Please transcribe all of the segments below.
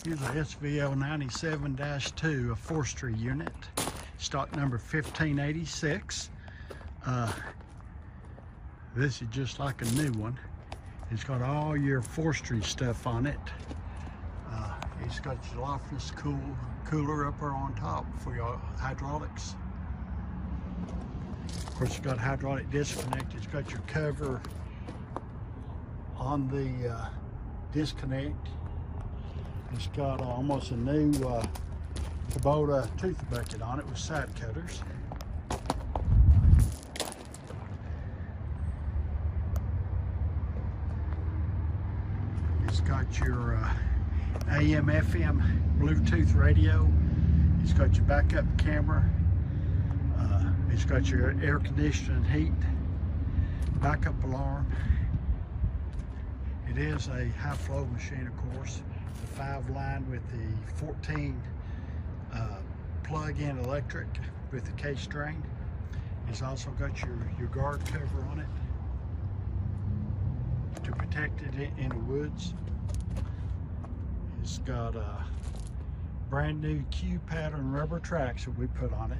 Here's a SVL97-2, a forestry unit, stock number 1586. This is just like a new one. It's got all your forestry stuff on it. It's got your LOFTNESS cooler up there on top for your hydraulics. Of course, it's got hydraulic disconnect. It's got your cover on the disconnect. It's got almost a new KUBOTA tooth bucket on it with side cutters. It's got your AM, FM, Bluetooth radio. It's got your backup camera. It's got your air conditioning, heat, backup alarm. It is a high flow machine, of course. The 5 line with the 14 plug-in electric with the K-string. It's also got your guard cover on it to protect it in the woods. It's got brand new Q pattern rubber tracks that we put on it.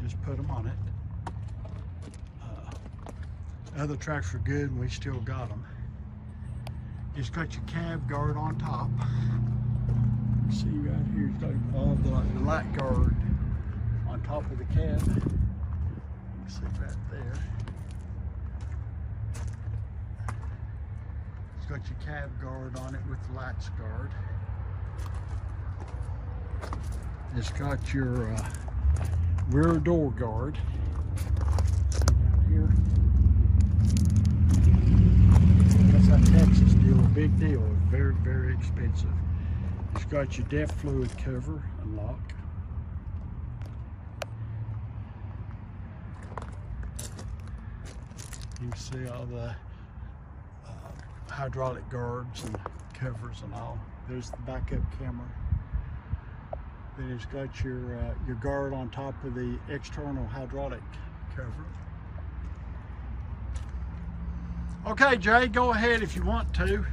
Just put them on it. Other tracks were good and we still got them. It's got your cab guard on top. See right here, it's got all the light guard on top of the cab. You can see right there. It's got your cab guard on it with the lights guard. It's got your rear door guard. See down here. That's a Texas deal, a big deal. Very, very expensive. It's got your depth fluid cover and lock. You can see all the hydraulic guards and covers and all. There's the backup camera. Then it's got your guard on top of the external hydraulic cover. Okay, Jay, go ahead if you want to.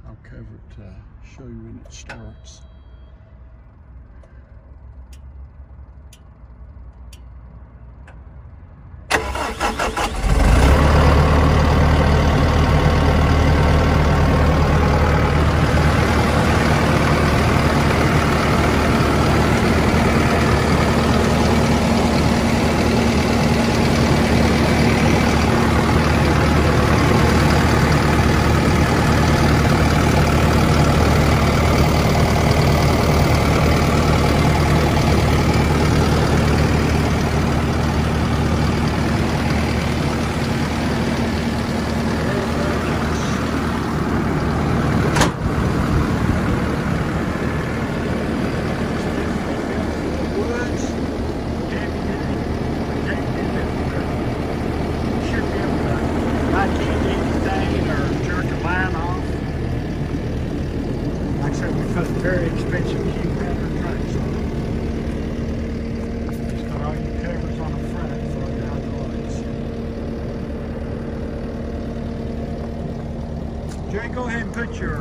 I'll cover it to show you when it starts. Very expensive Q pattern tracks on it. It's got all your covers on the front for the hydraulics. Jay, go ahead and put your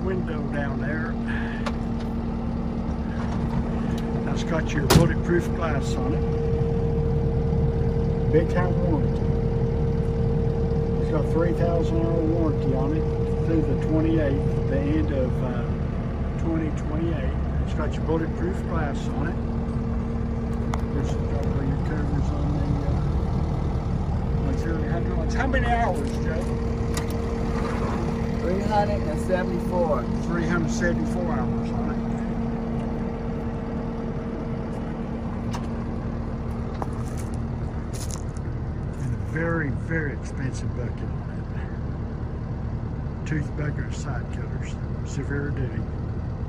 window down there. That's got your bulletproof glass on it. Big time warranty. It's got 3,000-hour warranty on it through the 28th, the end of 2028. It's got your bulletproof glass on it. This has got all your covers on the auxiliary hydraulics. How many hours, Joe? 374. 374 hours on it. And a very, very expensive bucket on it. Tooth bucket side cutters, severe duty.